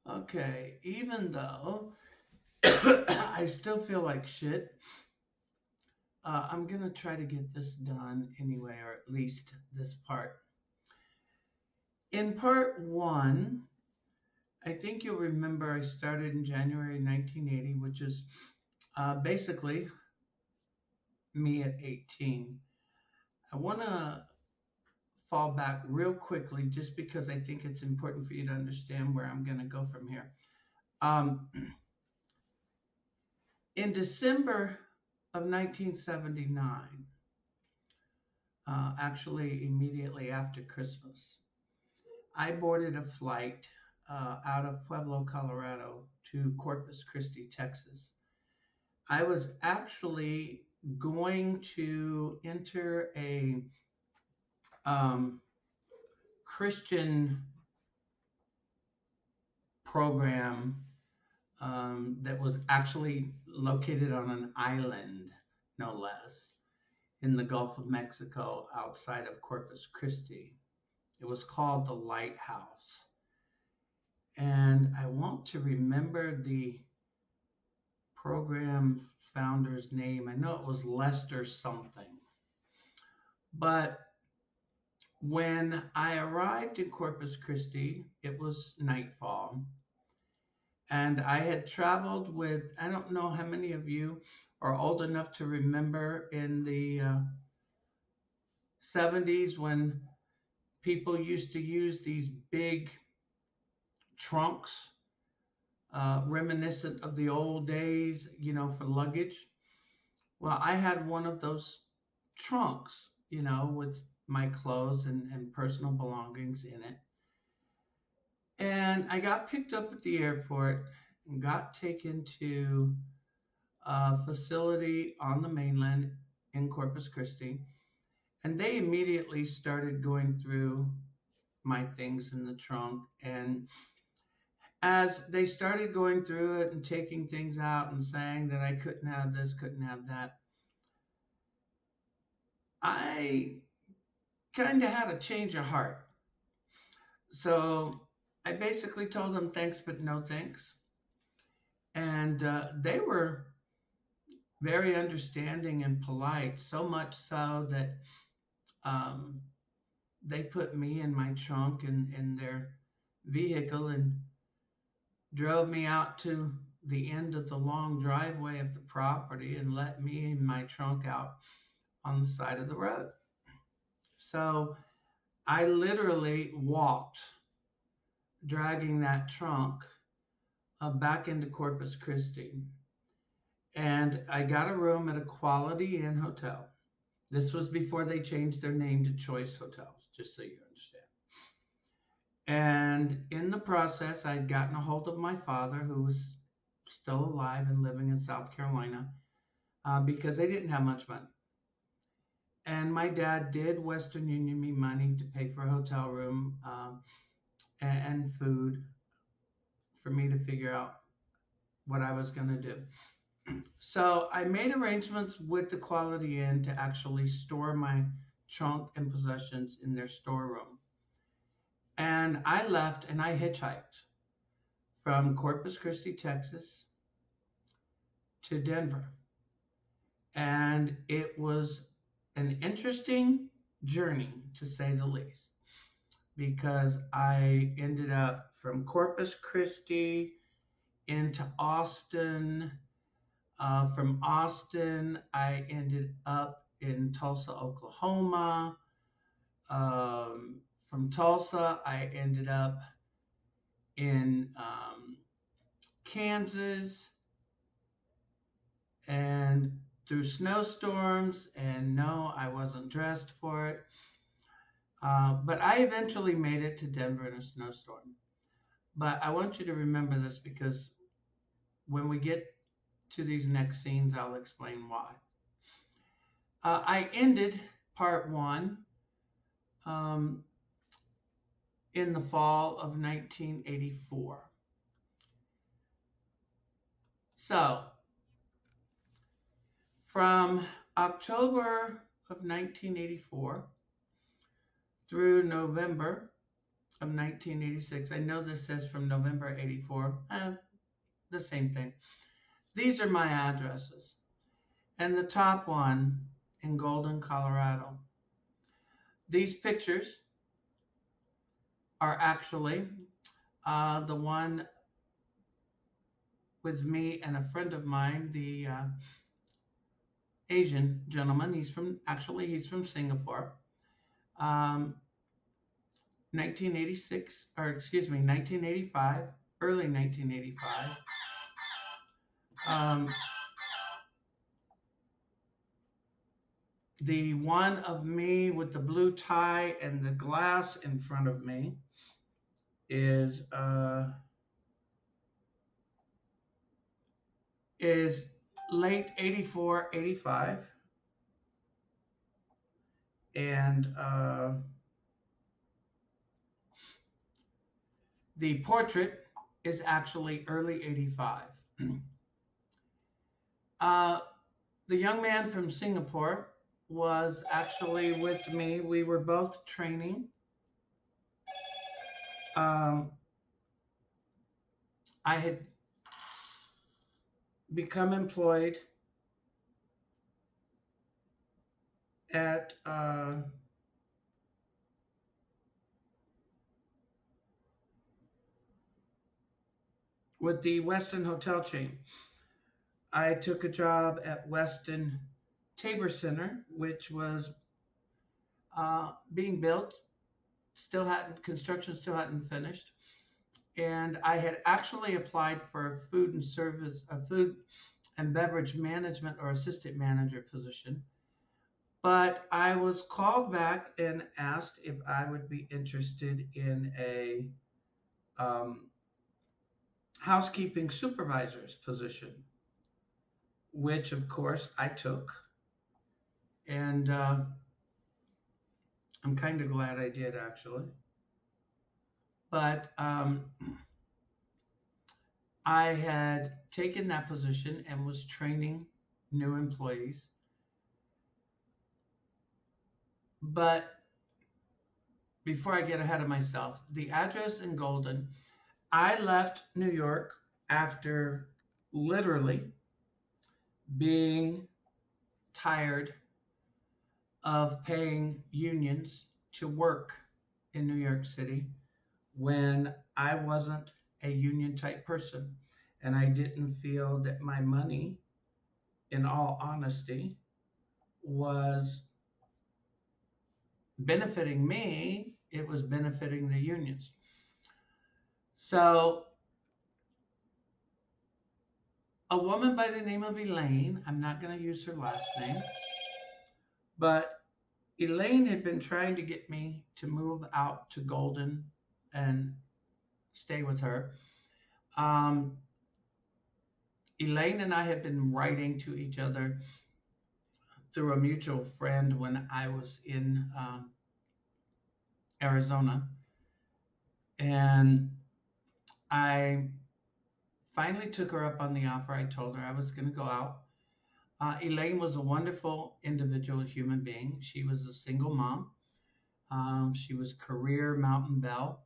Okay, even though I still feel like shit, I'm gonna try to get this done anyway, or at least this part. In part one, I think you'll remember I started in January 1980, which is basically me at 18. I want to fall back real quickly just because I think it's important for you to understand where I'm going to go from here. Um, in December of 1979, actually immediately after Christmas, I boarded a flight out of Pueblo, Colorado to Corpus Christi, Texas. I was actually going to enter a um, Christian program that was actually located on an island, no less, in the Gulf of Mexico outside of Corpus Christi. It was called the Lighthouse. And I want to remember the program founder's name. I know it was Lester something. But when I arrived in Corpus Christi, it was nightfall. And I had traveled with, I don't know how many of you are old enough to remember in the 70s when people used to use these big trunks, reminiscent of the old days, for luggage. Well, I had one of those trunks, with my clothes and personal belongings in it. And I got picked up at the airport and got taken to a facility on the mainland in Corpus Christi. And they immediately started going through my things in the trunk. And as they started going through it and taking things out and saying that I couldn't have this, couldn't have that, I kind of had a change of heart. So I basically told them thanks, but no thanks. And they were very understanding and polite, so much so that um, they put me in my trunk in their vehicle and drove me out to the end of the long driveway of the property and let me and my trunk out on the side of the road. So I literally walked, dragging that trunk back into Corpus Christi. And I got a room at a Quality Inn hotel. This was before they changed their name to Choice Hotels, just so you understand. And in the process, I'd gotten a hold of my father, who was still alive and living in South Carolina, because they didn't have much money. And my dad did Western Union me money to pay for a hotel room and food for me to figure out what I was going to do. So I made arrangements with the Quality Inn to actually store my trunk and possessions in their storeroom. And I left and I hitchhiked from Corpus Christi, Texas to Denver. And it was an interesting journey, to say the least, because I ended up from Corpus Christi into Austin. From Austin, I ended up in Tulsa, Oklahoma. From Tulsa, I ended up in Kansas, and through snowstorms. And no, I wasn't dressed for it. But I eventually made it to Denver in a snowstorm. But I want you to remember this because when we get to these next scenes, I'll explain why. I ended part one um, in the fall of 1984. So, from October of 1984 through November of 1986. I know this says from November 84. The same thing. These are my addresses. And the top one in Golden, Colorado. These pictures are actually the one with me and a friend of mine, the Asian gentleman. He's from Singapore. Um, 1986, or excuse me, 1985, early 1985. Um, the one of me with the blue tie and the glass in front of me is late 84, 85. And the portrait is actually early 85. uh, the young man from Singapore was actually with me. We were both training. Um, I had become employed at with the Westin hotel chain. I took a job at Westin Tabor Center, which was being built. Construction still hadn't finished. And I had actually applied for a food and beverage management or assistant manager position. But I was called back and asked if I would be interested in a um, housekeeping supervisor's position, which of course I took. And I'm kind of glad I did actually. But I had taken that position and was training new employees. But before I get ahead of myself, the address in Golden, I left New York after literally being tired of paying unions to work in New York City when I wasn't a union type person. And I didn't feel that my money, in all honesty, was benefiting me, it was benefiting the unions. So, a woman by the name of Elaine, I'm not going to use her last name, but Elaine had been trying to get me to move out to Golden and stay with her. Um, Elaine and I had been writing to each other through a mutual friend when I was in Arizona. And I finally took her up on the offer. I told her I was going to go out. Elaine was a wonderful individual, human being. She was a single mom. She was career mountain belle.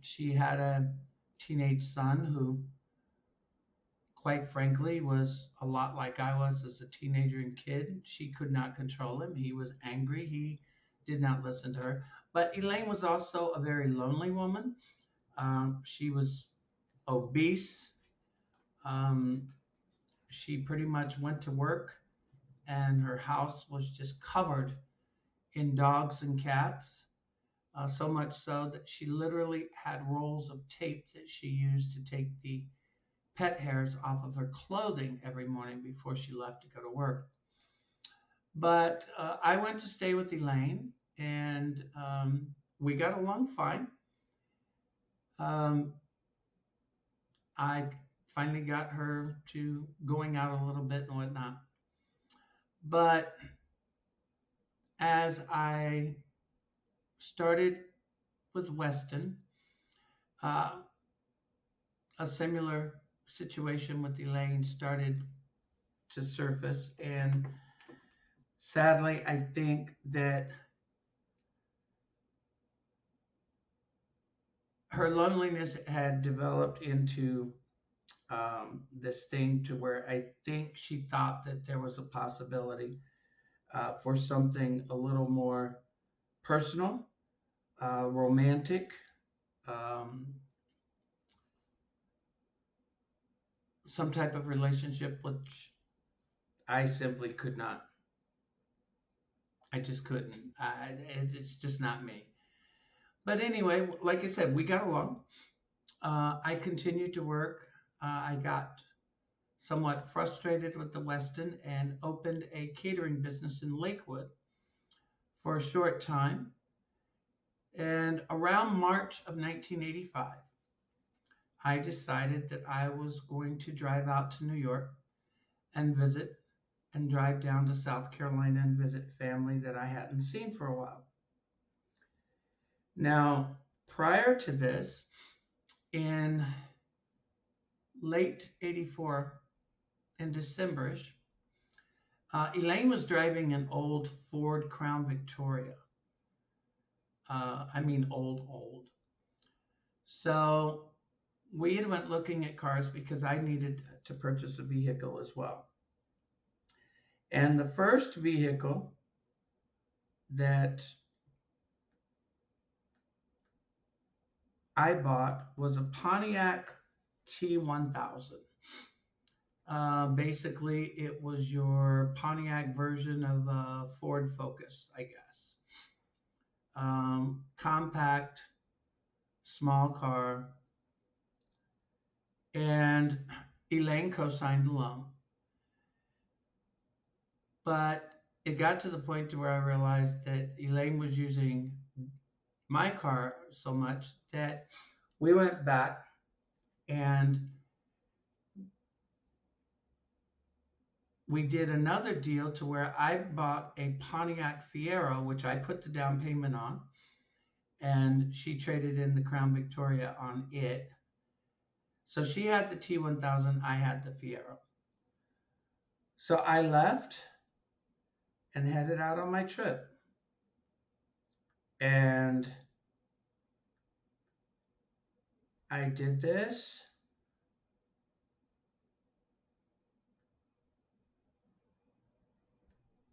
She had a teenage son who, quite frankly, was a lot like I was as a teenager and kid. She could not control him. He was angry. He did not listen to her. But Elaine was also a very lonely woman. She was obese. Um, she pretty much went to work, and her house was just covered in dogs and cats. So much so that she literally had rolls of tape that she used to take the pet hairs off of her clothing every morning before she left to go to work. But I went to stay with Elaine, and we got along fine. Um, I finally got her to going out a little bit and whatnot. But as I started with Weston, uh, a similar situation with Elaine started to surface. And sadly, I think that her loneliness had developed into this thing to where I think she thought that there was a possibility for something a little more personal, romantic, um, some type of relationship, which I simply could not. I just couldn't. It's just not me. But anyway, like I said, we got along. I continued to work. I got somewhat frustrated with the Westin and opened a catering business in Lakewood for a short time. And around March of 1985, I decided that I was going to drive out to New York and visit and drive down to South Carolina and visit family that I hadn't seen for a while. Now, prior to this, in late 84, in Decemberish, Elaine was driving an old Ford Crown Victoria. I mean, old, old. So we had went looking at cars because I needed to purchase a vehicle as well. And the first vehicle that I bought was a Pontiac T1000. Basically, it was your Pontiac version of a Ford Focus, I guess. Compact, small car, and Elaine co-signed the loan. But it got to the point to where I realized that Elaine was using my car so much that we went back and we did another deal to where I bought a Pontiac Fiero, which I put the down payment on, and she traded in the Crown Victoria on it. So she had the T1000, I had the Fiero. So I left and headed out on my trip. And I did this.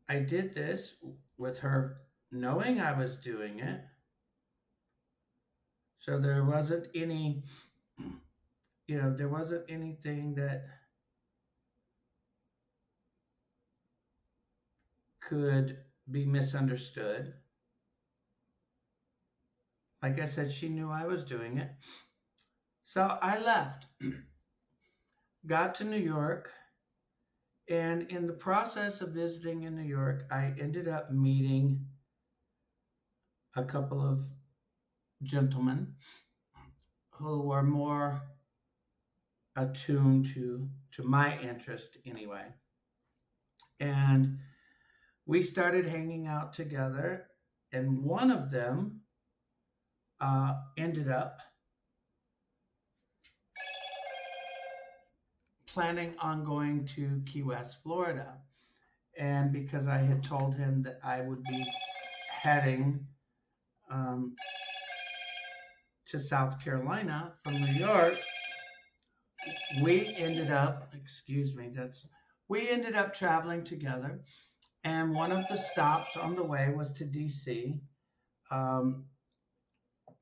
I did this with her knowing I was doing it. So there wasn't any, there wasn't anything that could be misunderstood. Like I said, she knew I was doing it. So I left, got to New York, and in the process of visiting in New York, I ended up meeting a couple of gentlemen who were more attuned to my interest anyway. And we started hanging out together, and one of them ended up planning on going to Key West, Florida. And because I had told him that I would be heading um, to South Carolina from New York, we ended up, we ended up traveling together. And one of the stops on the way was to DC. Um,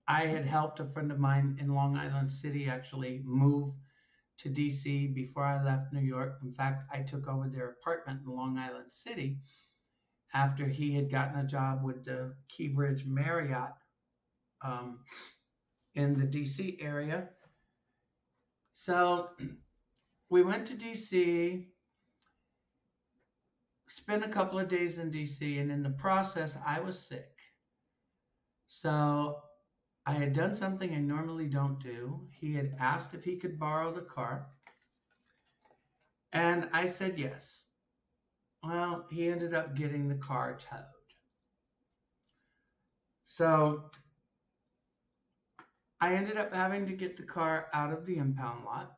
I had helped a friend of mine in Long Island City actually move to DC before I left New York. In fact, I took over their apartment in Long Island City after he had gotten a job with the Keybridge Marriott um, in the DC area. So we went to DC, spent a couple of days in DC, and in the process, I was sick. So I had done something I normally don't do. He had asked if he could borrow the car, and I said yes. Well, he ended up getting the car towed. So I ended up having to get the car out of the impound lot.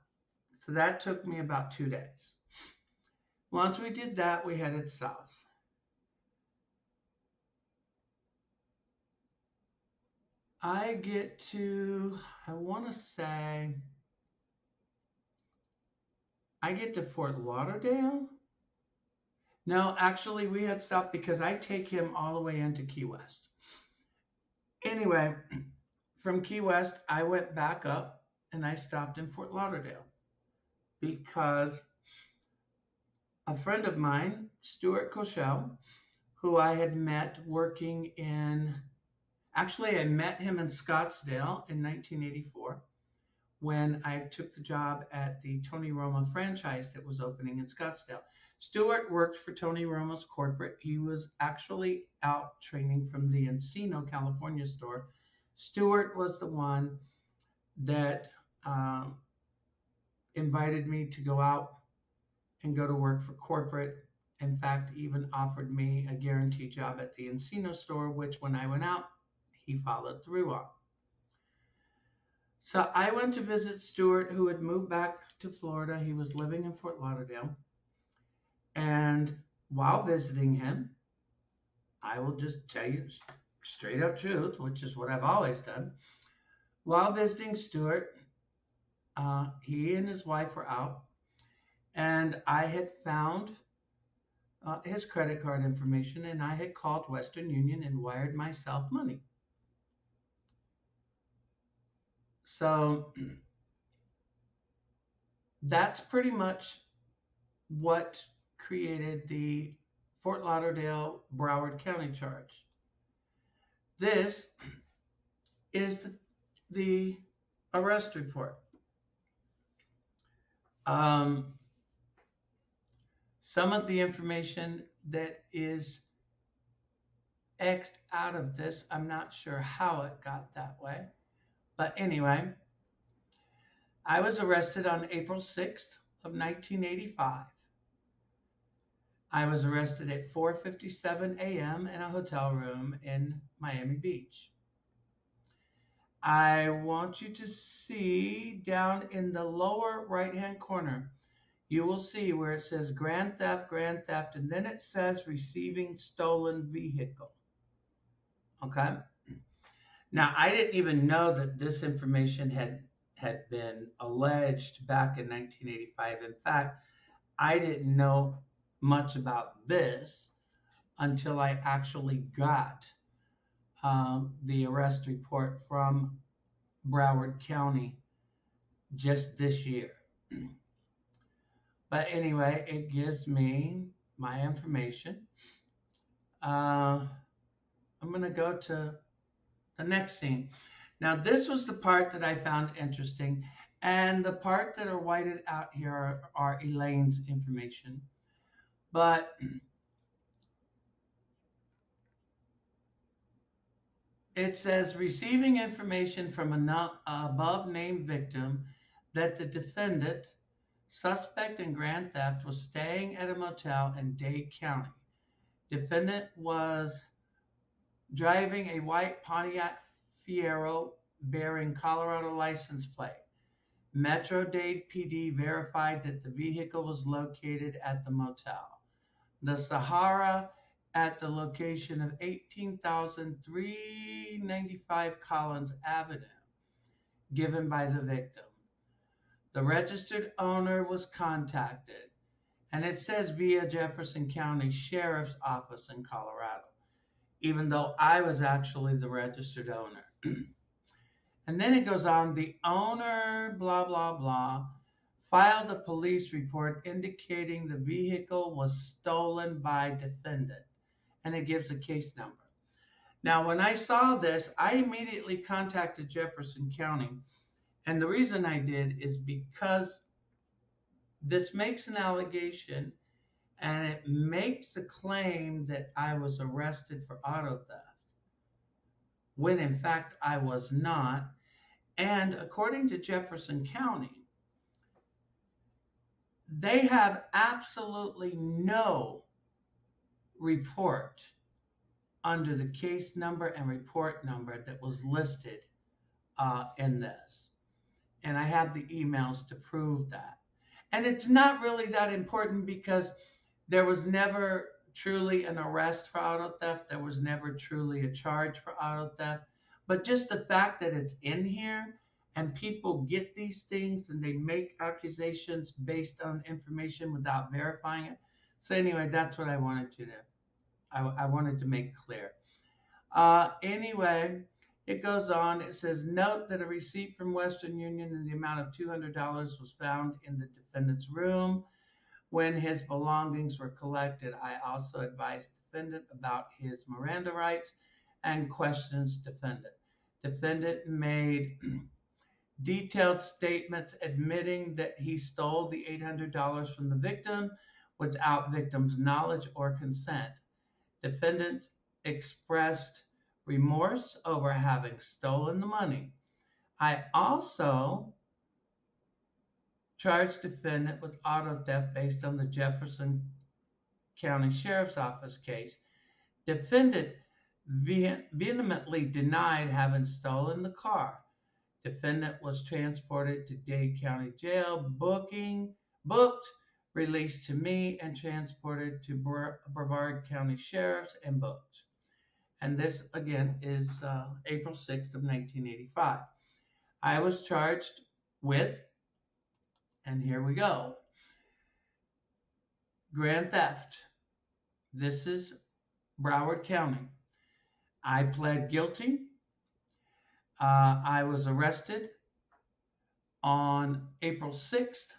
So that took me about 2 days. Once we did that, we headed south. I get to, I want to say, I get to Fort Lauderdale. No, actually, we had stopped because I take him all the way into Key West. Anyway, from Key West, I went back up and I stopped in Fort Lauderdale because a friend of mine, Stuart Cochelle, who I had met working in, actually, I met him in Scottsdale in 1984 when I took the job at the Tony Roma franchise that was opening in Scottsdale. Stuart worked for Tony Roma's corporate. He was actually out training from the Encino, California store. Stuart was the one that um, invited me to go out and go to work for corporate. In fact, even offered me a guaranteed job at the Encino store, which when I went out, he followed through on. So I went to visit Stuart, who had moved back to Florida. He was living in Fort Lauderdale. And while visiting him, I will just tell you straight up truth, which is what I've always done. While visiting Stuart, he and his wife were out, and I had found his credit card information, and I had called Western Union and wired myself money. So that's pretty much what created the Fort Lauderdale Broward County charge. This is the arrest report. Um, some of the information that is X'd out of this, I'm not sure how it got that way. But anyway, I was arrested on April 6th of 1985. I was arrested at 4:57 a.m. in a hotel room in Miami Beach. I want you to see down in the lower right-hand corner, you will see where it says grand theft, and then it says receiving stolen vehicle. Okay. Now, I didn't even know that this information had been alleged back in 1985. In fact, I didn't know much about this until I actually got the arrest report from Broward County just this year. But anyway, it gives me my information. Uh, I'm going to go to the next scene. Now, this was the part that I found interesting. And the part that are whited out here are Elaine's information. But it says receiving information from an above named victim that the defendant, suspect in grand theft, was staying at a motel in Dade County. Defendant was driving a white Pontiac Fiero bearing Colorado license plate. Metro Dade PD verified that the vehicle was located at the motel. The Sahara at the location of 18,395 Collins Avenue, given by the victim. The registered owner was contacted, and it says via Jefferson County Sheriff's Office in Colorado, even though I was actually the registered owner. And then it goes on, the owner, blah, blah, blah, filed a police report indicating the vehicle was stolen by defendant. And it gives a case number. Now, when I saw this, I immediately contacted Jefferson County. And the reason I did is because this makes an allegation and it makes the claim that I was arrested for auto theft, when in fact I was not. And according to Jefferson County, they have absolutely no report under the case number and report number that was listed in this. And I have the emails to prove that. And it's not really that important because there was never truly an arrest for auto theft. There was never truly a charge for auto theft. But just the fact that it's in here and people get these things and they make accusations based on information without verifying it. So anyway, that's what I wanted you to, I wanted to make clear. Anyway, it goes on. It says, note that a receipt from Western Union in the amount of $200 was found in the defendant's room when his belongings were collected. I also advised defendant about his Miranda rights and questions defendant. Defendant made detailed statements admitting that he stole the $800 from the victim without victim's knowledge or consent. Defendant expressed remorse over having stolen the money. I also charged defendant with auto theft based on the Jefferson County Sheriff's Office case. Defendant vehemently denied having stolen the car. Defendant was transported to Dade County Jail, booked, released to me, and transported to Brevard County Sheriff's and booked. And this again is April 6th of 1985. I was charged with, and here we go, grand theft. This is Broward County. I pled guilty. I was arrested on April 6th.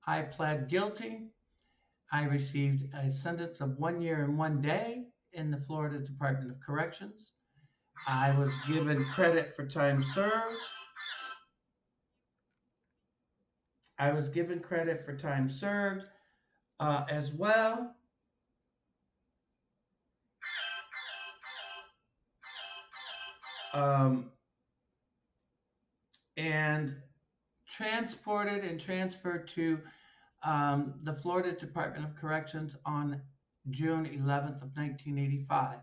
I pled guilty. I received a sentence of 1 year and 1 day in the Florida Department of Corrections. I was given credit for time served. As well. Um, and transported and transferred to the Florida Department of Corrections on June 11th of 1985.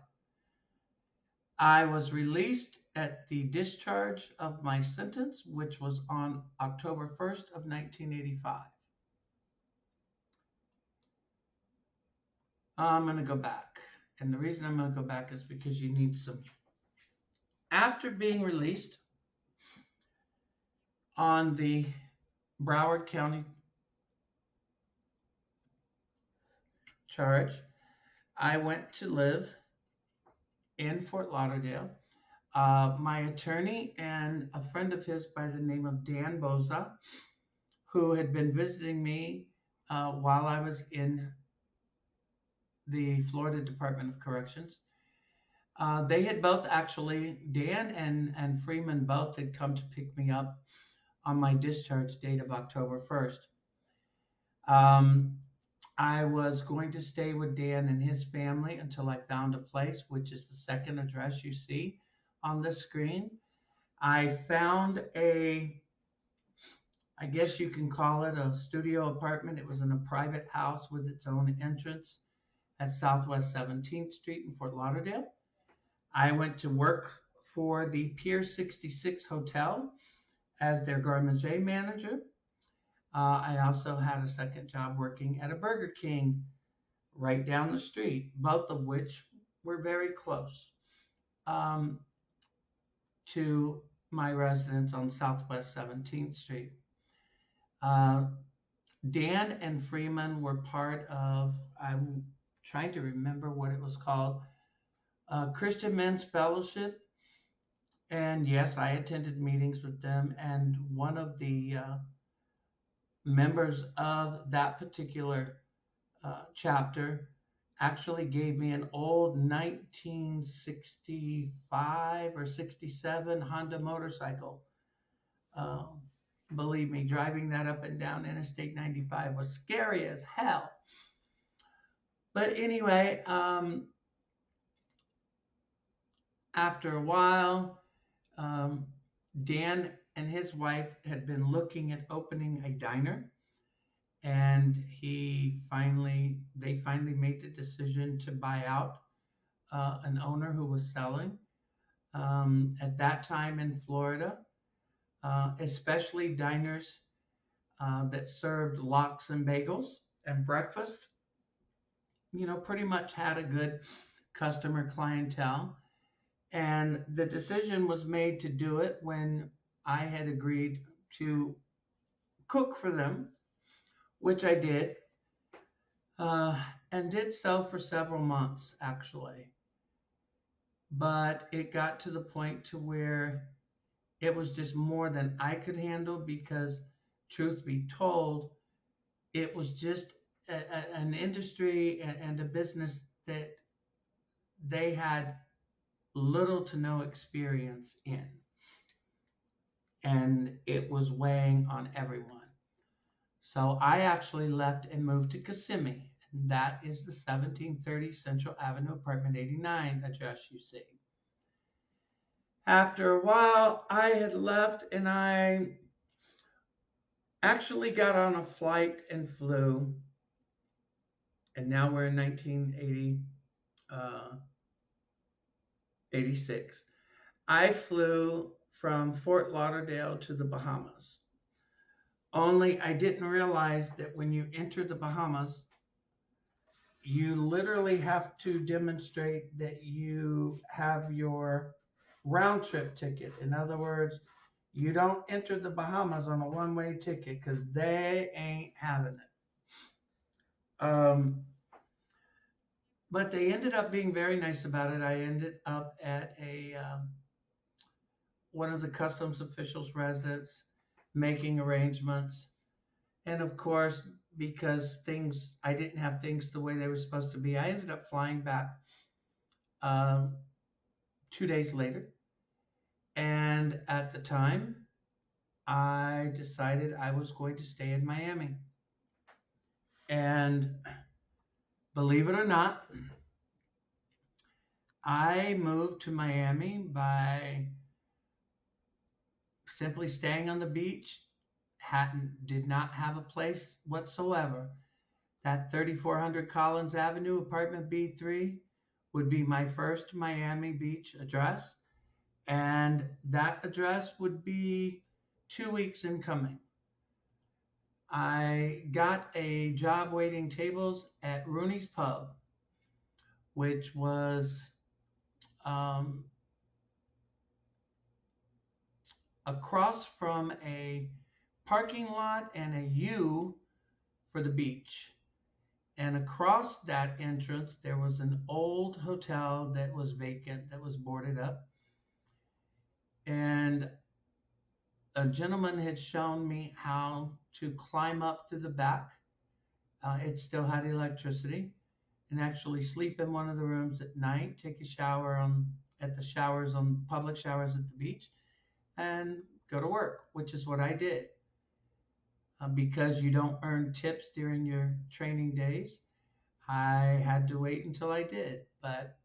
I was released at the discharge of my sentence, which was on October 1st of 1985. I'm going to go back. And the reason I'm going to go back is because you need some. After being released on the Broward County charge, I went to live in Fort Lauderdale. My attorney and a friend of his by the name of Dan Boza, who had been visiting me while I was in the Florida Department of Corrections. They had both actually, Dan and Freeman both had come to pick me up on my discharge date of October 1st. I was going to stay with Dan and his family until I found a place, which is the second address you see on the screen. I found I guess you can call it a studio apartment. It was in a private house with its own entrance at Southwest 17th Street in Fort Lauderdale. I went to work for the Pier 66 Hotel as their garde manager. I also had a second job working at a Burger King right down the street, both of which were very close to my residence on Southwest 17th Street. Dan and Freeman were part of, I'm trying to remember what it was called, Christian Men's Fellowship. And yes, I attended meetings with them. And one of the members of that particular chapter actually gave me an old 1965 or 67 Honda motorcycle. Believe me, driving that up and down Interstate 95 was scary as hell. But anyway, after a while, Dan and his wife had been looking at opening a diner, and they finally made the decision to buy out an owner who was selling. At that time in Florida, especially diners that served lox and bagels and breakfast, pretty much had a good customer clientele. And the decision was made to do it when I had agreed to cook for them, which I did, uh, and did so for several months actually. But it got to the point to where it was just more than I could handle because, truth be told, it was just an industry and a business that they had little to no experience in, and it was weighing on everyone. So I actually left and moved to Kissimmee. And that is the 1730 Central Avenue, apartment 89 address you see. After a while, I had left and I actually got on a flight and flew. And now we're in 1980, 86. I flew from Fort Lauderdale to the Bahamas. Only I didn't realize that when you enter the Bahamas, you literally have to demonstrate that you have your round trip ticket. In other words, you don't enter the Bahamas on a one-way ticket because they ain't having it. But they ended up being very nice about it. I ended up at a one of the customs officials' residence, making arrangements, and of course, because things I didn't have things the way they were supposed to be, I ended up flying back um, 2 days later. And at the time, I decided I was going to stay in Miami. And believe it or not, I moved to Miami by simply staying on the beach. Did not have a place whatsoever. That 3400 Collins Avenue, apartment B3, would be my first Miami Beach address. And that address would be 2 weeks in coming. I got a job waiting tables at Rooney's Pub, which was um, across from a parking lot and a U for the beach. And across that entrance, there was an old hotel that was vacant, that was boarded up. And a gentleman had shown me how to climb up to the back. It still had electricity, and actually sleep in one of the rooms at night, take a shower at the showers on public showers at the beach, and go to work, which is what I did. Because you don't earn tips during your training days, I had to wait until I did. But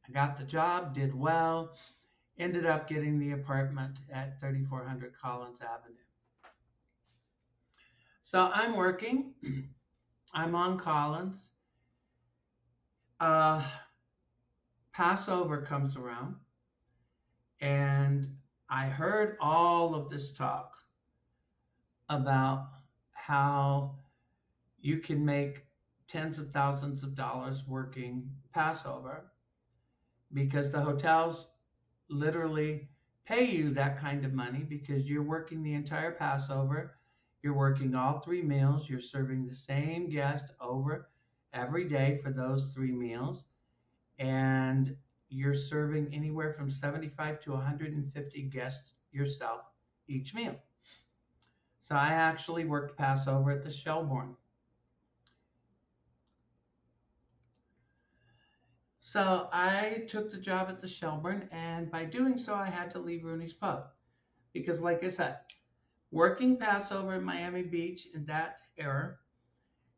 I got the job, did well, ended up getting the apartment at 3400 Collins Avenue. So I'm working, I'm on Collins. Uh, Passover comes around, and I heard all of this talk about how you can make tens of thousands of dollars working Passover because the hotels literally pay you that kind of money because you're working the entire Passover. You're working all three meals. You're serving the same guest over every day for those three meals. And you're serving anywhere from 75 to 150 guests yourself each meal. So I actually worked Passover at the Shelbourne. So I took the job at the Shelbourne, and by doing so, I had to leave Rooney's Pub because, like I said, working Passover in Miami Beach in that era,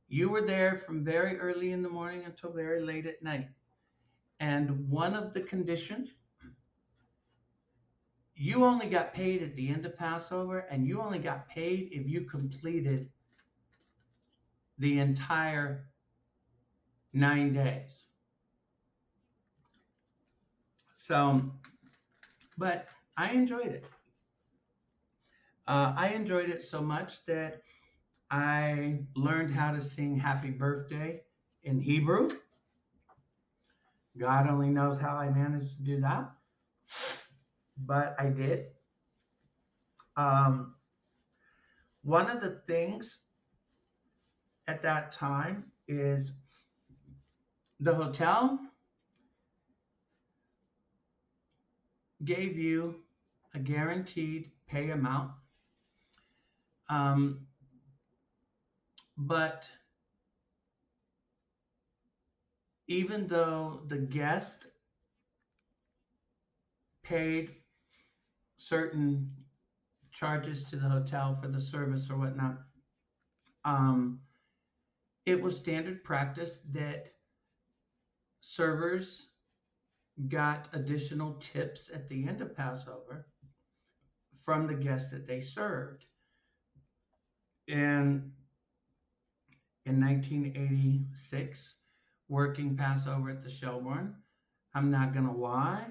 you were there from very early in the morning until very late at night. And one of the conditions, you only got paid at the end of Passover, and you only got paid if you completed the entire 9 days. So, but I enjoyed it. I enjoyed it so much that I learned how to sing Happy Birthday in Hebrew. God only knows how I managed to do that. but I did. Um, One of the things at that time is the hotel gave you a guaranteed pay amount, um, but even though the guest paid certain charges to the hotel for the service or whatnot, um, it was standard practice that servers got additional tips at the end of Passover from the guests that they served. And in 1986, working Passover at the Shelbourne, I'm not going to lie,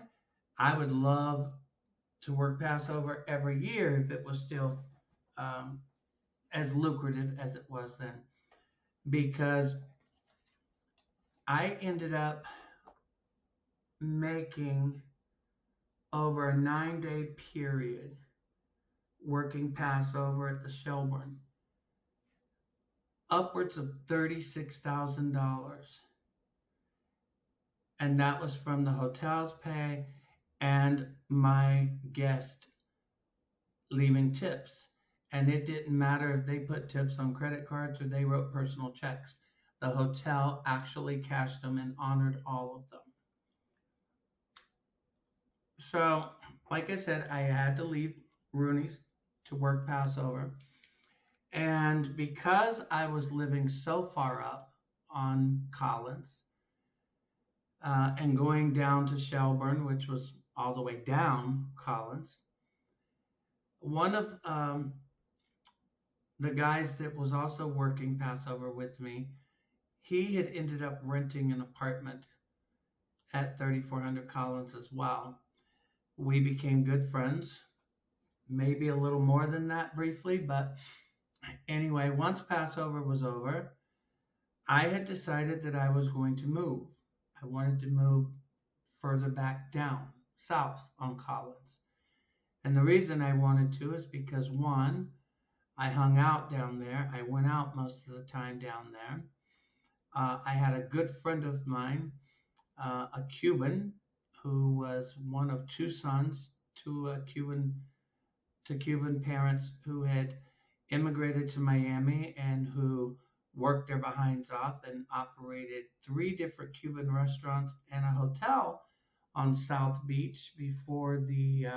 I would love to work Passover every year if it was still um, as lucrative as it was then, because I ended up making over a 9-day period working Passover at the Shelbourne upwards of $36,000. And that was from the hotel's pay and my guest leaving tips. And it didn't matter if they put tips on credit cards or they wrote personal checks. The hotel actually cashed them and honored all of them. So, like I said, I had to leave Rooney's to work Passover. And because I was living so far up on Collins and going down to Shelburne, which was all the way down Collins, one of the guys that was also working Passover with me, he had ended up renting an apartment at 3400 Collins as well. We became good friends, maybe a little more than that briefly, but anyway, once Passover was over, I had decided that I was going to move. I wanted to move further back down, south on Collins. And the reason I wanted to is because one, I hung out down there. I went out most of the time down there. I had a good friend of mine, a Cuban, who was one of two sons to Cuban parents who had immigrated to Miami and who worked their behinds off and operated three different Cuban restaurants and a hotel on South Beach before the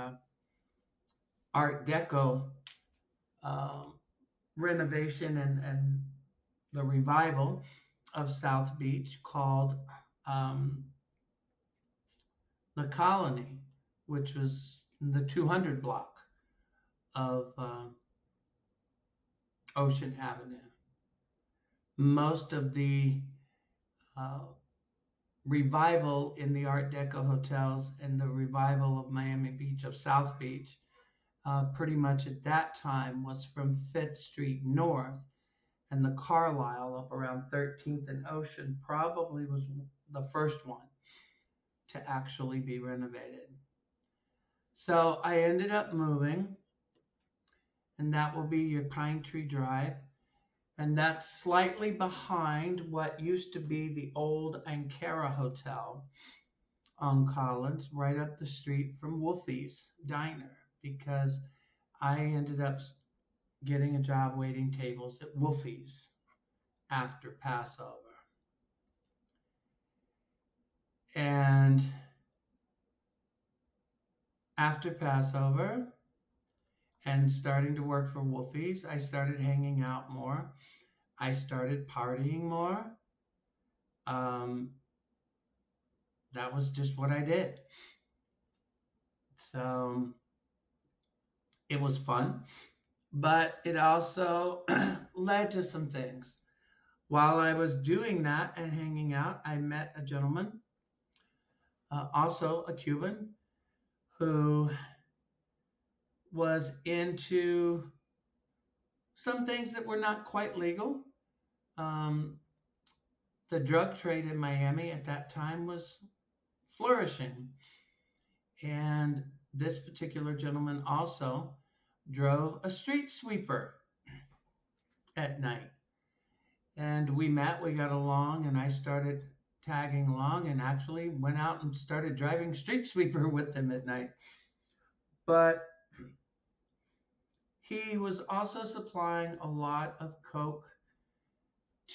Art Deco um, renovation and the revival of South Beach called um, the Colony, which was the 200 block of Ocean Avenue. Most of the uh, revival in the Art Deco hotels and the revival of Miami Beach, of South Beach, pretty much at that time was from 5th Street North, and the Carlisle up around 13th and Ocean probably was the first one to actually be renovated. So I ended up moving, and that will be your Pine Tree Drive. And that's slightly behind what used to be the old Ankara Hotel on Collins, right up the street from Wolfie's Diner, because I ended up getting a job waiting tables at Wolfie's after Passover. And after Passover and starting to work for Wolfie's, I started hanging out more. I started partying more. Um, that was just what I did. So it was fun, but it also led to some things. While I was doing that and hanging out, I met a gentleman, also a Cuban, who was into some things that were not quite legal. Um, the drug trade in Miami at that time was flourishing. And this particular gentleman also drove a street sweeper at night. And we met, we got along, and I started tagging along and actually went out and started driving street sweeper with him at night. But he was also supplying a lot of coke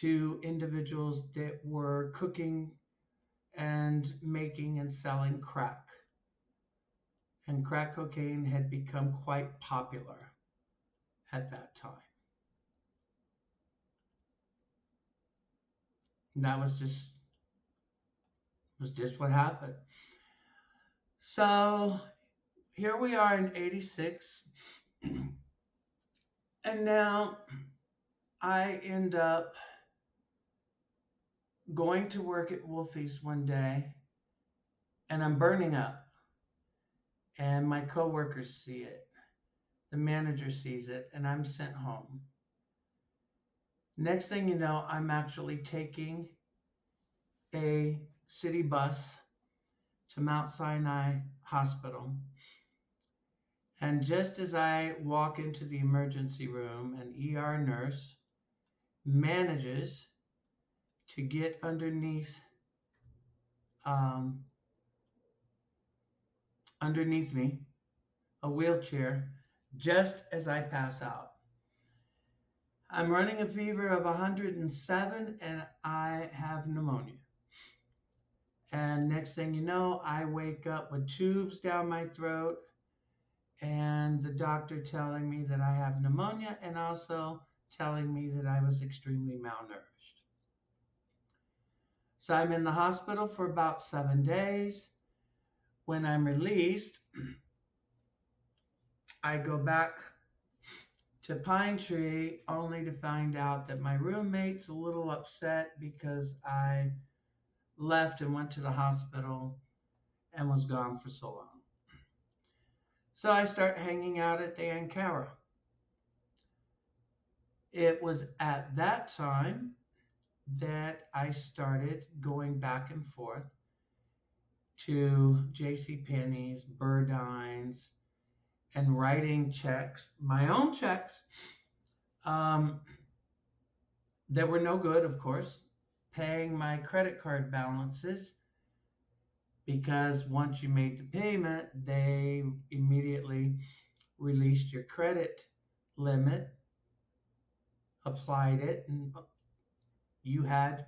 to individuals that were cooking and making and selling crack. And crack cocaine had become quite popular at that time. And that was just what happened. So here we are in 86. And now I end up going to work at Wolfie's one day and I'm burning up. And my coworkers see it. The manager sees it and I'm sent home. Next thing you know, I'm actually taking a city bus to Mount Sinai Hospital. And just as I walk into the emergency room, an ER nurse manages to get um, underneath me, a wheelchair, just as I pass out. I'm running a fever of 107 and I have pneumonia. And next thing you know, I wake up with tubes down my throat and the doctor telling me that I have pneumonia and also telling me that I was extremely malnourished. So I'm in the hospital for about 7 days. When I'm released, I go back to Pine Tree only to find out that my roommate's a little upset because I left and went to the hospital and was gone for so long. So I start hanging out at the Ankara. It was at that time that I started going back and forth to JCPenney's, Burdine's, and writing checks, my own checks, um, that were no good, of course, paying my credit card balances because once you made the payment, they immediately released your credit limit, applied it, and you had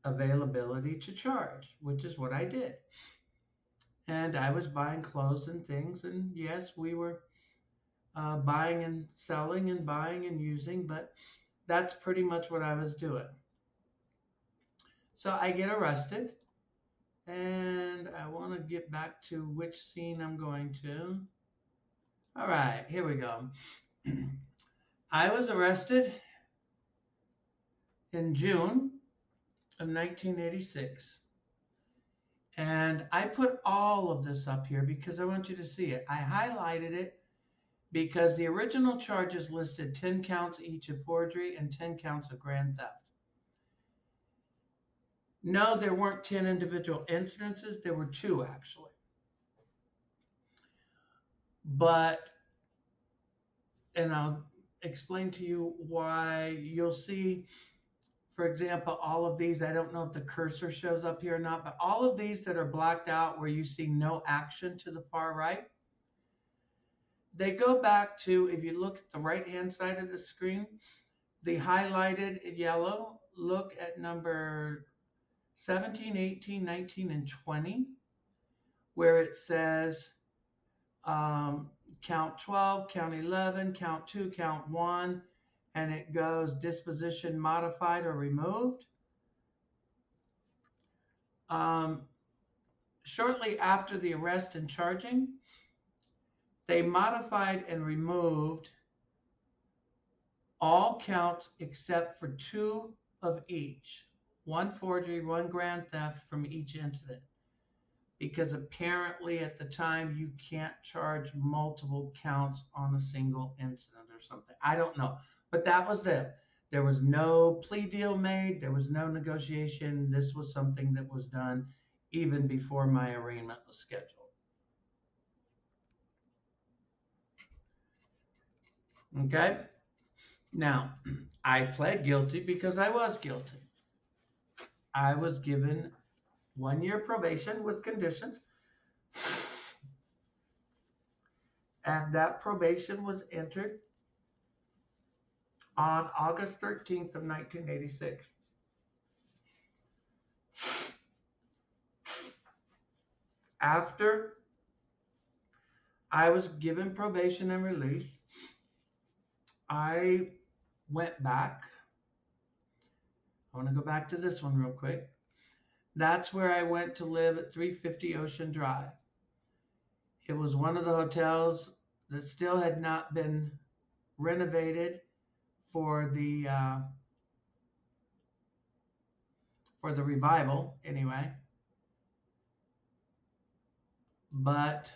availability to charge, which is what I did. And I was buying clothes and things, and yes, we were buying and selling and buying and using, but that's pretty much what I was doing. So I get arrested, and I want to get back to which scene I'm going to. All right, here we go. I was arrested in June of 1986. And I put all of this up here because I want you to see it. I highlighted it because the original charges listed 10 counts each of forgery and 10 counts of grand theft. No, there weren't 10 individual incidences. There were 2, actually. But, and I'll explain to you why. You'll see, for example, all of these, I don't know if the cursor shows up here or not, but all of these that are blacked out where you see no action to the far right, they go back to, if you look at the right-hand side of the screen, the highlighted yellow, look at number 17, 18, 19, and 20, where it says count 12, count 11, count 2, count 1, and it goes disposition modified or removed. Shortly after the arrest and charging, they modified and removed all counts except for 2 of each, 1 forgery, 1 grand theft from each incident. Because apparently at the time you can't charge multiple counts on a single incident or something. I don't know, but that was them. There was no plea deal made. There was no negotiation. This was something that was done even before my arraignment was scheduled. Okay? Now, I pled guilty because I was guilty. I was given 1 year probation with conditions, and that probation was entered on August 13th of 1986. After I was given probation and released, I went back. I want to go back to this one real quick. That's where I went to live at 350 Ocean Drive. It was one of the hotels that still had not been renovated for the revival, anyway. But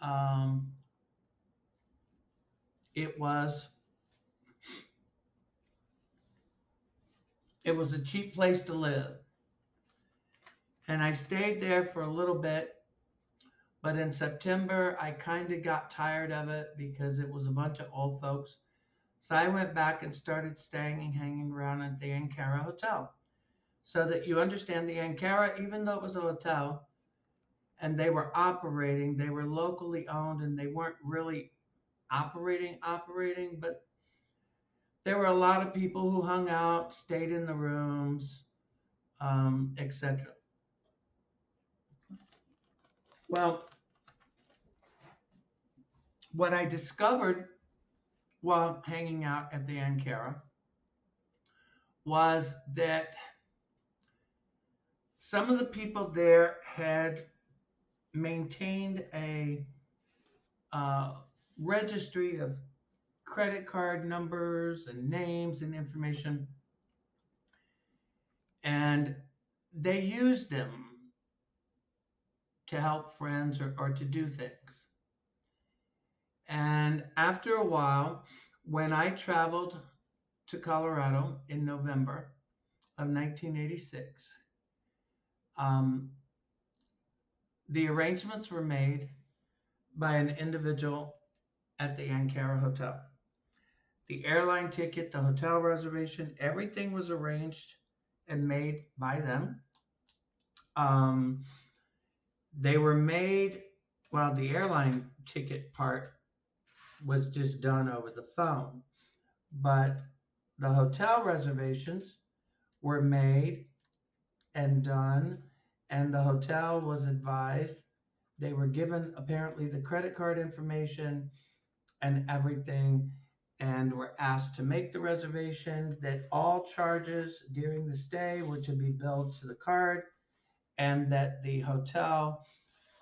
um, it was a cheap place to live, and I stayed there for a little bit. But in September, I kind of got tired of it because it was a bunch of old folks. So I went back and started staying and hanging around at the Ankara Hotel. So that you understand, the Ankara, even though it was a hotel and they were operating, they were locally owned and they weren't really operating, but there were a lot of people who hung out, stayed in the rooms, etc. Well, what I discovered while hanging out at the Ankara was that some of the people there had maintained a uh, registry of credit card numbers and names and information, and they used them to help friends or to do things. And after a while, when I traveled to Colorado in November of 1986, um, the arrangements were made by an individual at the Ankara Hotel. The airline ticket, the hotel reservation, everything was arranged and made by them. Um, they were made, well, the airline ticket part was just done over the phone, but the hotel reservations were made and done, and the hotel was advised. They were given apparently the credit card information and everything, and were asked to make the reservation, that all charges during the stay were to be billed to the card, and that the hotel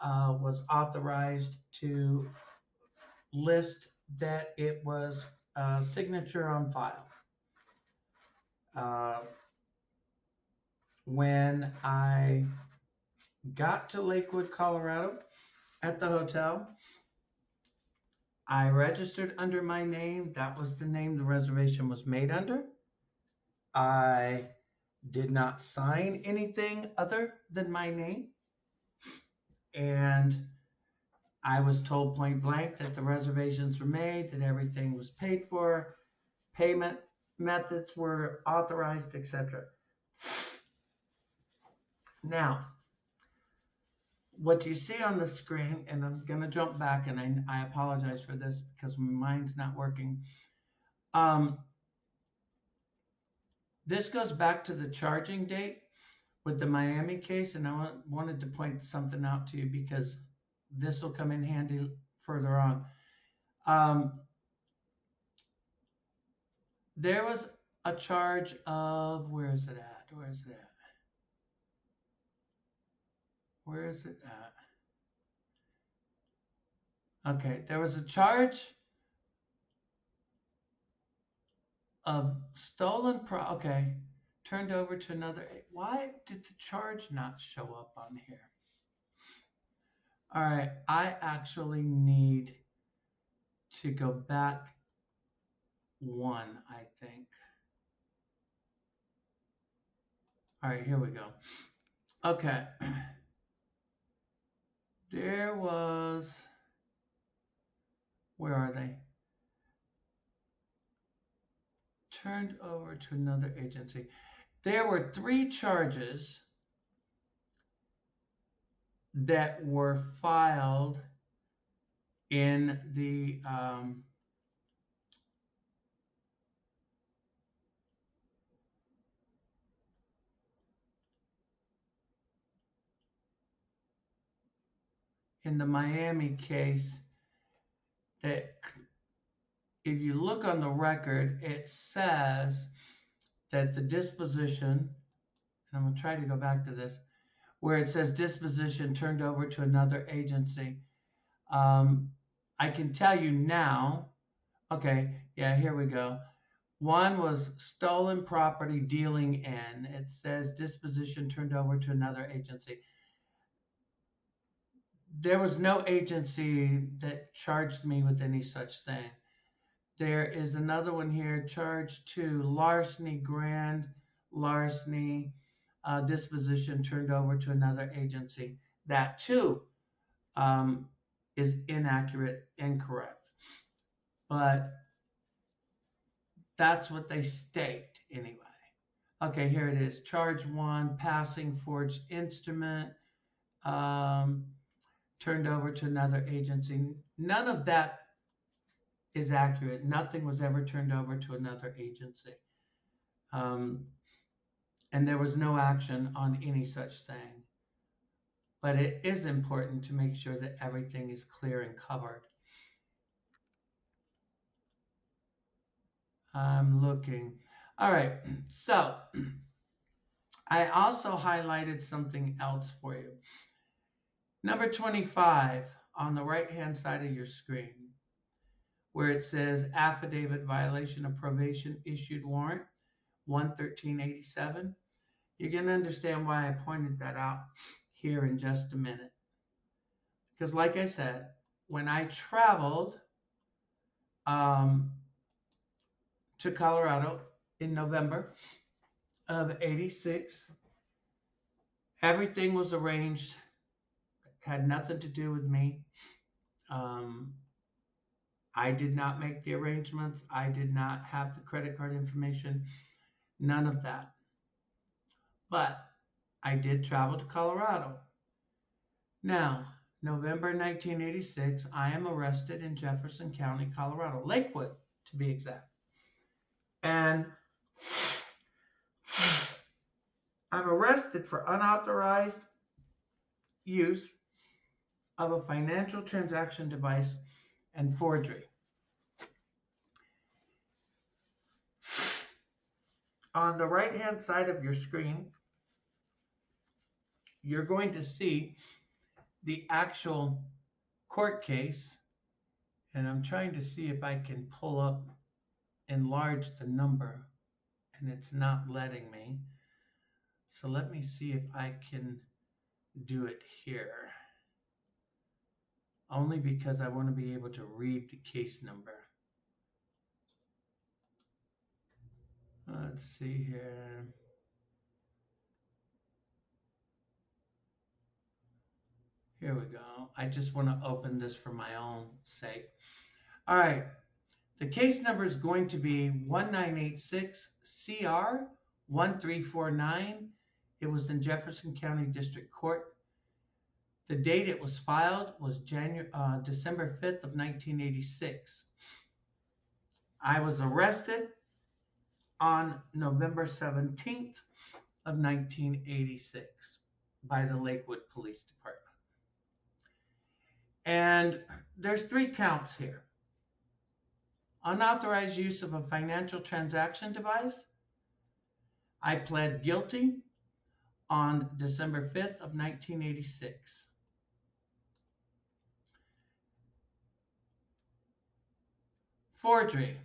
was authorized to list that it was a signature on file. Uh, when I got to Lakewood, Colorado, at the hotel, I registered under my name. That was the name the reservation was made under. I did not sign anything other than my name. And I was told point blank that the reservations were made, that everything was paid for, payment methods were authorized, etc. Now, what you see on the screen, and I'm going to jump back, and I apologize for this because my mind's not working. This goes back to the charging date with the Miami case, and I wanted to point something out to you because this will come in handy further on. There was a charge of, where is it at? Where is it at? Where is it at? Okay, there was a charge of stolen okay, turned over to another. Why did the charge not show up on here? All right, I actually need to go back one, I think. All right, here we go. Okay. Where are they? turned over to another agency. There were 3 charges that were filed in the Miami case that, if you look on the record, it says that the disposition, and I'm going to try to go back to this, where it says disposition turned over to another agency. I can tell you now, okay, yeah, here we go. One was stolen property dealing in. It says disposition turned over to another agency. There was no agency that charged me with any such thing. There is another one here, charged to larceny, grand larceny, disposition turned over to another agency. That too is inaccurate, incorrect. But that's what they state anyway. Okay, here it is. Charge 1, passing forged instrument, turned over to another agency. None of that is accurate. Nothing was ever turned over to another agency. And there was no action on any such thing. But it is important to make sure that everything is clear and covered. I'm looking. All right, so I also highlighted something else for you. Number 25 on the right-hand side of your screen, where it says affidavit violation of probation issued warrant 11387. You're going to understand why I pointed that out here in just a minute. Because like I said, when I traveled to Colorado in November of 86, everything was arranged, had nothing to do with me. I did not make the arrangements. I did not have the credit card information, none of that. But I did travel to Colorado. Now, November 1986, I am arrested in Jefferson County, Colorado, Lakewood to be exact. And I'm arrested for unauthorized use of a financial transaction device and forgery. On the right-hand side of your screen, you're going to see the actual court case, and I'm trying to see if I can pull up, enlarge the number, and it's not letting me. So let me see if I can do it here. Only because I want to be able to read the case number. Let's see here. Here we go. I just want to open this for my own sake. All right. The case number is going to be 1986 CR 1349. It was in Jefferson County District Court. The date it was filed was December 5th of 1986. I was arrested on November 17th of 1986 by the Lakewood Police Department. And there's 3 counts here. Unauthorized use of a financial transaction device. I pled guilty on December 5th of 1986. Forgery.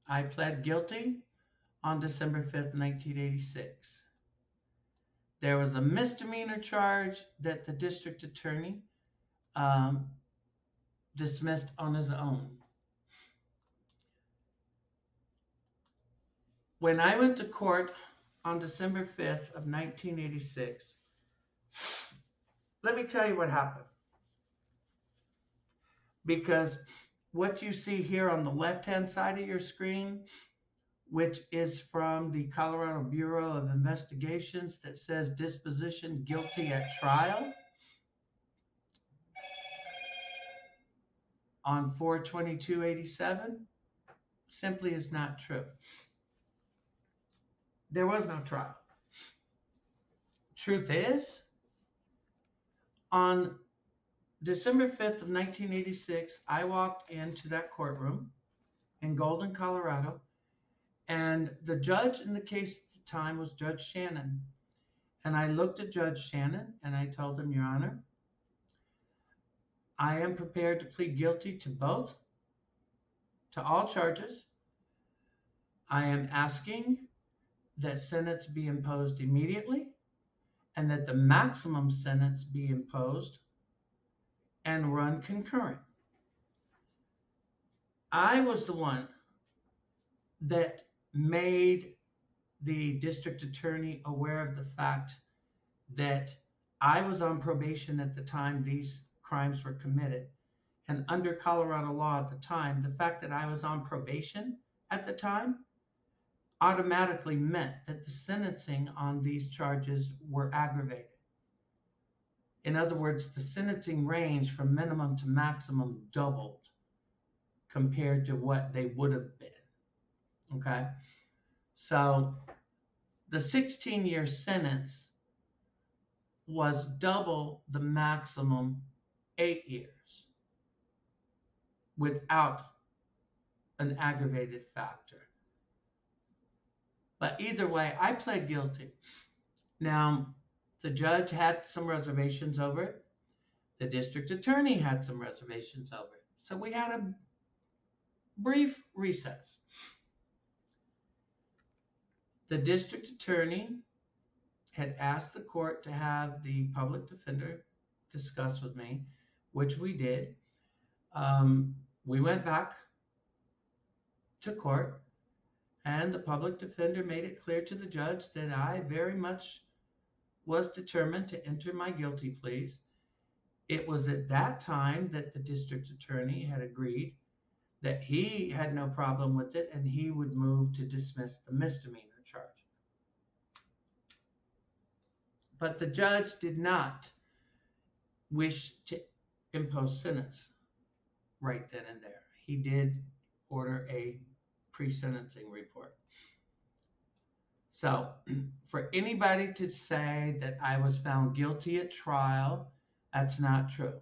I pled guilty on December 5th, 1986. There was a misdemeanor charge that the district attorney dismissed on his own. When I went to court on December 5th of 1986, let me tell you what happened. Because what you see here on the left-hand side of your screen which is from the Colorado Bureau of Investigations that says disposition guilty at trial on 4/22/87 simply is not true. There was no trial. Truth is, on December 5th of 1986, I walked into that courtroom in Golden, Colorado, and the judge in the case at the time was Judge Shannon. And I looked at Judge Shannon and I told him, Your Honor, I am prepared to plead guilty to all charges. I am asking that sentence be imposed immediately and that the maximum sentence be imposed and run concurrent. I was the one that made the district attorney aware of the fact that I was on probation at the time these crimes were committed. And under Colorado law at the time, the fact that I was on probation at the time automatically meant that the sentencing on these charges were aggravated. In other words, the sentencing range from minimum to maximum doubled compared to what they would have been. Okay? So the 16-year sentence was double the maximum 8 years without an aggravated factor. But either way, I pled guilty. Now, the judge had some reservations over it. The district attorney had some reservations over it. So we had a brief recess. The district attorney had asked the court to have the public defender discuss with me, which we did. We went back to court, and the public defender made it clear to the judge that I very much was determined to enter my guilty pleas. It was at that time that the district attorney had agreed that he had no problem with it and he would move to dismiss the misdemeanor charge. But the judge did not wish to impose sentence right then and there. He did order a pre-sentencing report. So for anybody to say that I was found guilty at trial, that's not true.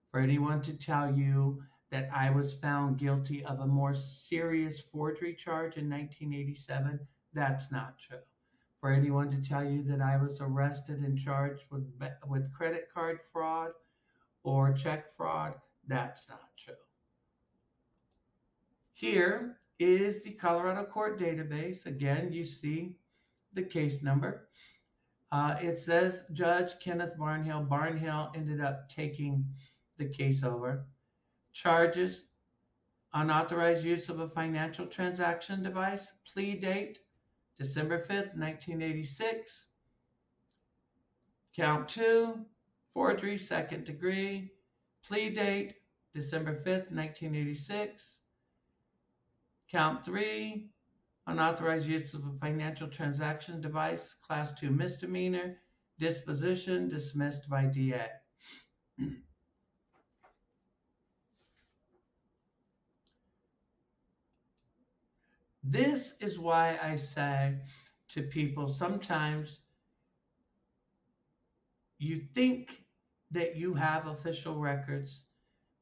For anyone to tell you that I was found guilty of a more serious forgery charge in 1987, that's not true. For anyone to tell you that I was arrested and charged with credit card fraud or check fraud, that's not true. Here is the Colorado Court Database. Again, you see the case number. It says Judge Kenneth Barnhill. Barnhill ended up taking the case over. Charges: unauthorized use of a financial transaction device. Plea date: December 5th, 1986. Count 2, forgery, second degree. Plea date: December 5th, 1986. Count 3, unauthorized use of a financial transaction device, class 2 misdemeanor. Disposition: dismissed by DA. This is why I say to people, sometimes you think that you have official records,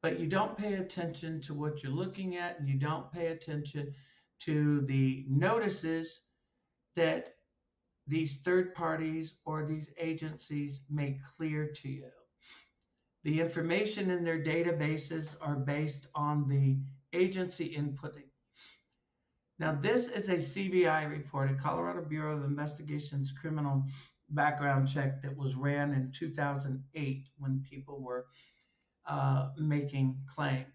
but you don't pay attention to what you're looking at, and you don't pay attention to the notices that these third parties or these agencies make clear to you. The information in their databases are based on the agency inputting. Now, this is a CBI report, a Colorado Bureau of Investigations criminal background check that was ran in 2008 when people were making claims.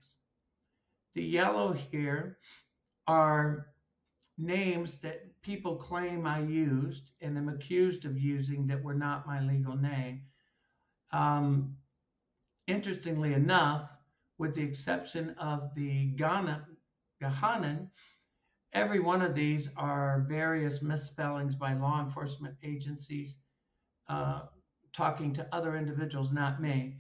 The yellow here are names that people claim I used and am accused of using that were not my legal name. Interestingly enough, with the exception of the Gahanan, Every one of these are various misspellings by law enforcement agencies uh, talking to other individuals, not me,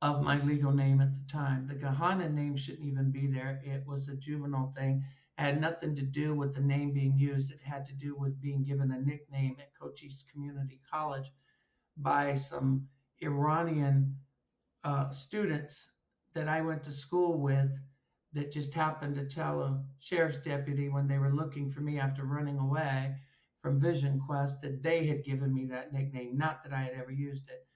of my legal name at the time. The Gahanan name shouldn't even be there. It was a juvenile thing. It had nothing to do with the name being used. It had to do with being given a nickname at Cochise Community College by some Iranian students that I went to school with that just happened to tell a sheriff's deputy when they were looking for me after running away from Vision Quest that they had given me that nickname, not that I had ever used it.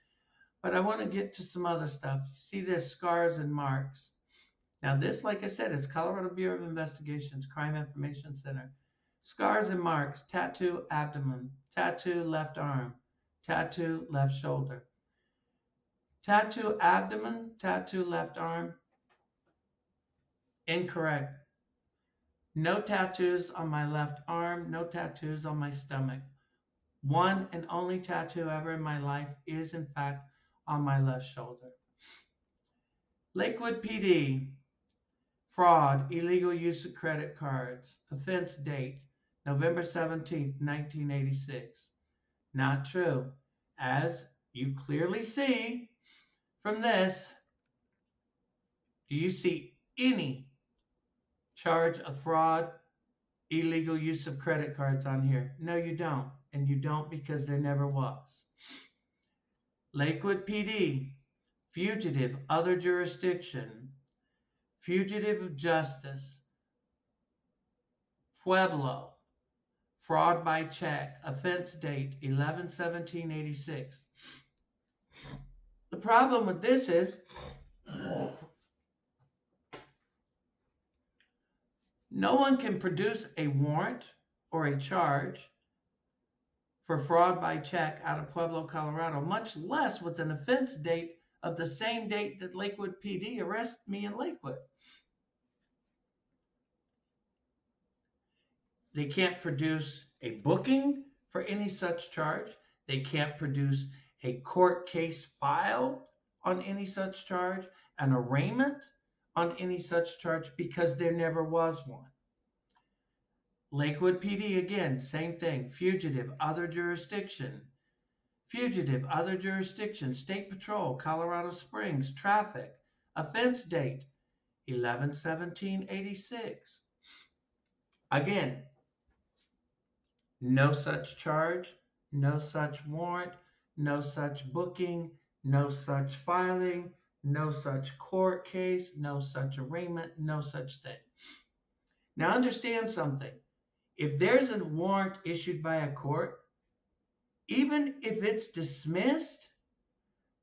But I want to get to some other stuff. See this scars and marks. Now, this, like I said, is Colorado Bureau of Investigation's Crime Information Center. Scars and marks, tattoo abdomen, tattoo left arm, tattoo left shoulder. Tattoo abdomen, tattoo left arm, incorrect. No tattoos on my left arm, no tattoos on my stomach. One and only tattoo ever in my life is, in fact, on my left shoulder. Lakewood PD, fraud, illegal use of credit cards, offense date, November 17th, 1986. Not true. As you clearly see from this, do you see any charge of fraud, illegal use of credit cards on here? No, you don't. And you don't because there never was. Lakewood PD, fugitive, other jurisdiction, fugitive of justice, Pueblo, fraud by check, offense date 11/17/86. The problem with this is no one can produce a warrant or a charge for fraud by check out of Pueblo, Colorado, much less with an offense date of the same date that Lakewood PD arrested me in Lakewood. They can't produce a booking for any such charge. They can't produce a court case filed on any such charge, an arraignment on any such charge, because there never was one. Lakewood PD, again, same thing. Fugitive, other jurisdiction. Fugitive, other jurisdiction. State Patrol, Colorado Springs, traffic. Offense date, 11/17/86. Again, no such charge, no such warrant, no such booking, no such filing, no such court case, no such arraignment, no such thing. Now understand something. If there's a warrant issued by a court, even if it's dismissed,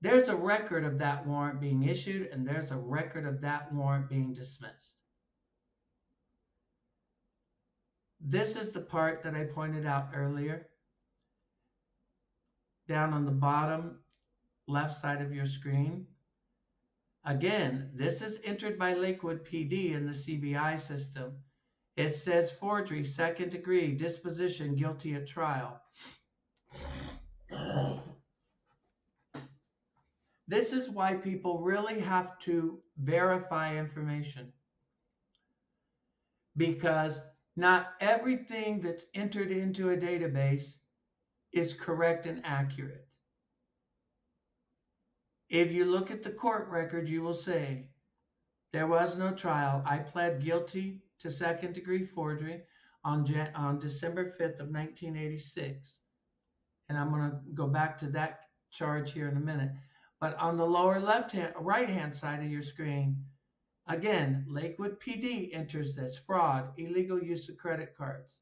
there's a record of that warrant being issued and there's a record of that warrant being dismissed. This is the part that I pointed out earlier. Down on the bottom left side of your screen. Again, this is entered by Lakewood PD in the CBI system. It says forgery, second degree, disposition, guilty at trial. This is why people really have to verify information, because not everything that's entered into a database is correct and accurate. If you look at the court record, you will see there was no trial. I pled guilty to second degree forgery on December 5th of 1986. And I'm going to go back to that charge here in a minute. But on the lower right-hand side of your screen, again, Lakewood PD enters this: fraud, illegal use of credit cards,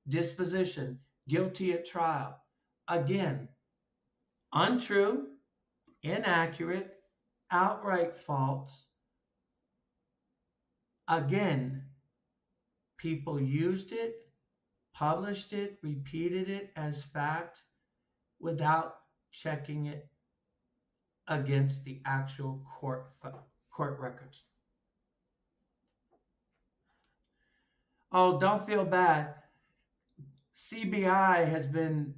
disposition, guilty at trial. Again, untrue, inaccurate, outright false. Again, people used it, published it, repeated it as fact without checking it against the actual court records. Oh, don't feel bad. CBI has been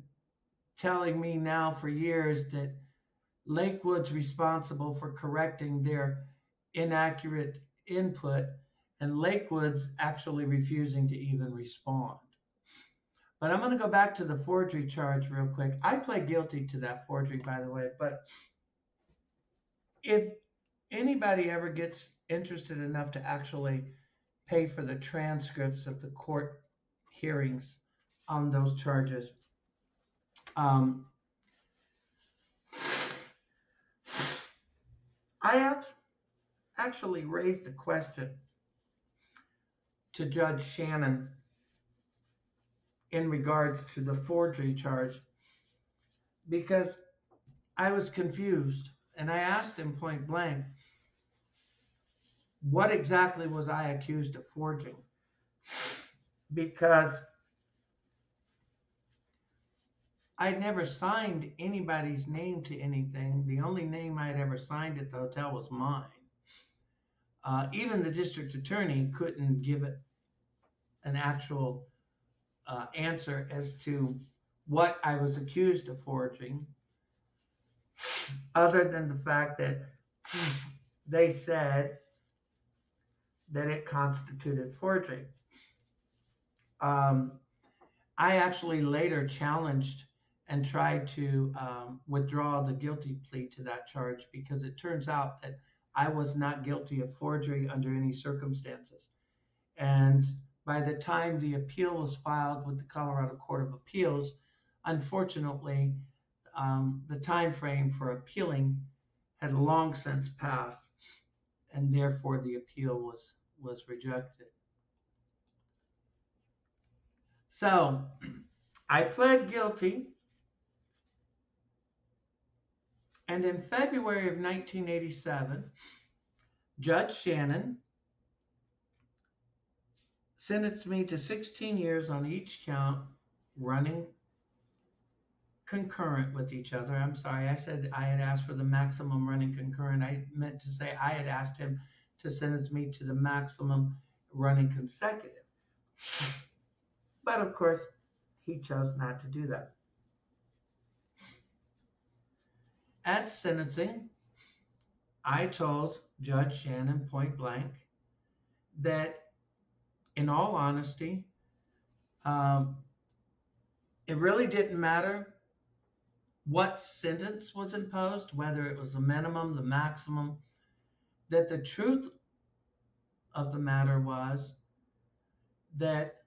telling me now for years that Lakewood's responsible for correcting their inaccurate input, and Lakewood's actually refusing to even respond. But I'm going to go back to the forgery charge real quick. I pled guilty to that forgery, by the way. But if anybody ever gets interested enough to actually pay for the transcripts of the court hearings on those charges, um, I actually raised a question to Judge Shannon in regards to the forgery charge because I was confused. And I asked him point blank, what exactly was I accused of forging? Because I'd never signed anybody's name to anything. The only name I'd ever signed at the hotel was mine. Even the district attorney couldn't give it an actual answer as to what I was accused of forging, other than the fact that they said that it constituted forgery. I actually later challenged and tried to withdraw the guilty plea to that charge because it turns out that I was not guilty of forgery under any circumstances. And by the time the appeal was filed with the Colorado Court of Appeals, unfortunately, the time frame for appealing had long since passed, and therefore the appeal was rejected. So I pled guilty, and in February of 1987, Judge Shannon sentenced me to 16 years on each count, running concurrent with each other. I'm sorry, I said I had asked for the maximum running concurrent. I meant to say I had asked him to sentence me to the maximum running consecutive. But of course, he chose not to do that. At sentencing, I told Judge Shannon point blank that, in all honesty, um, it really didn't matter what sentence was imposed, whether it was the minimum, the maximum, that the truth of the matter was that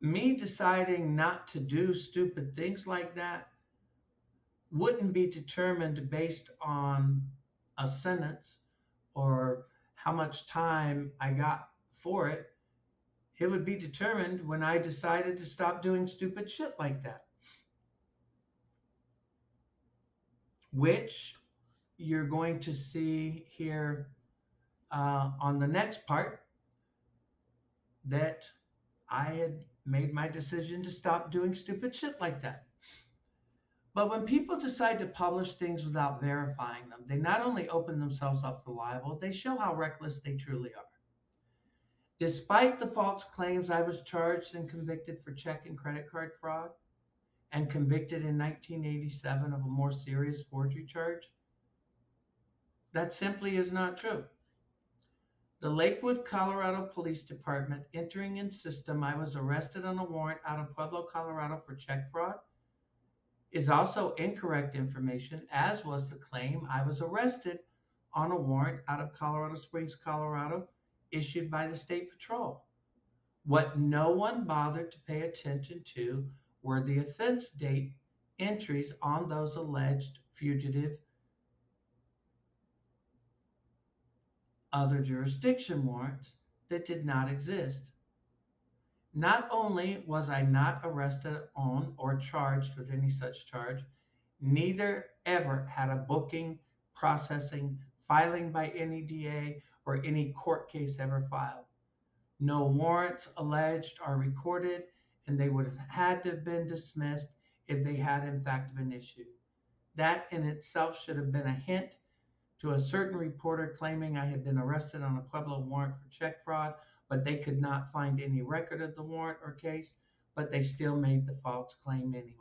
me deciding not to do stupid things like that wouldn't be determined based on a sentence or how much time I got for it. It would be determined when I decided to stop doing stupid shit like that, which you're going to see here on the next part, that I had made my decision to stop doing stupid shit like that. But when people decide to publish things without verifying them, they not only open themselves up for libel, they show how reckless they truly are. Despite the false claims, I was charged and convicted for check and credit card fraud and convicted in 1987 of a more serious forgery charge. That simply is not true. The Lakewood, Colorado Police Department entering in system I was arrested on a warrant out of Pueblo, Colorado for check fraud is also incorrect information, as was the claim I was arrested on a warrant out of Colorado Springs, Colorado, issued by the State Patrol. What no one bothered to pay attention to were the offense date entries on those alleged fugitive other jurisdiction warrants that did not exist. Not only was I not arrested on or charged with any such charge, neither ever had a booking, processing, filing by any DA or any court case ever filed. No warrants alleged are recorded, and they would have had to have been dismissed if they had in fact been issued. That in itself should have been a hint to a certain reporter claiming I had been arrested on a Pueblo warrant for check fraud, but they could not find any record of the warrant or case, but they still made the false claim anyway.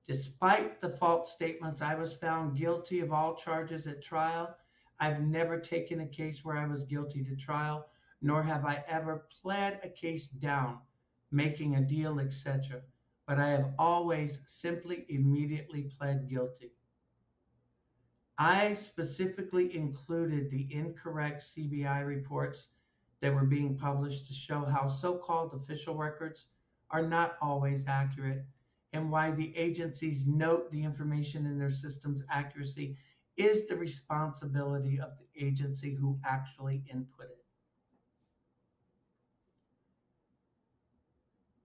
Despite the false statements, I was found guilty of all charges at trial. I've never taken a case where I was guilty to trial, nor have I ever pled a case down, making a deal, etc. But I have always simply immediately pled guilty. I specifically included the incorrect CBI reports that were being published to show how so-called official records are not always accurate and why the agencies note the information in their system's accuracy is the responsibility of the agency who actually input it.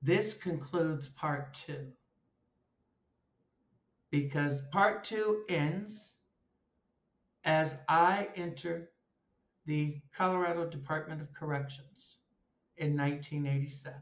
This concludes part two, because part two ends as I enter the Colorado Department of Corrections in 1987.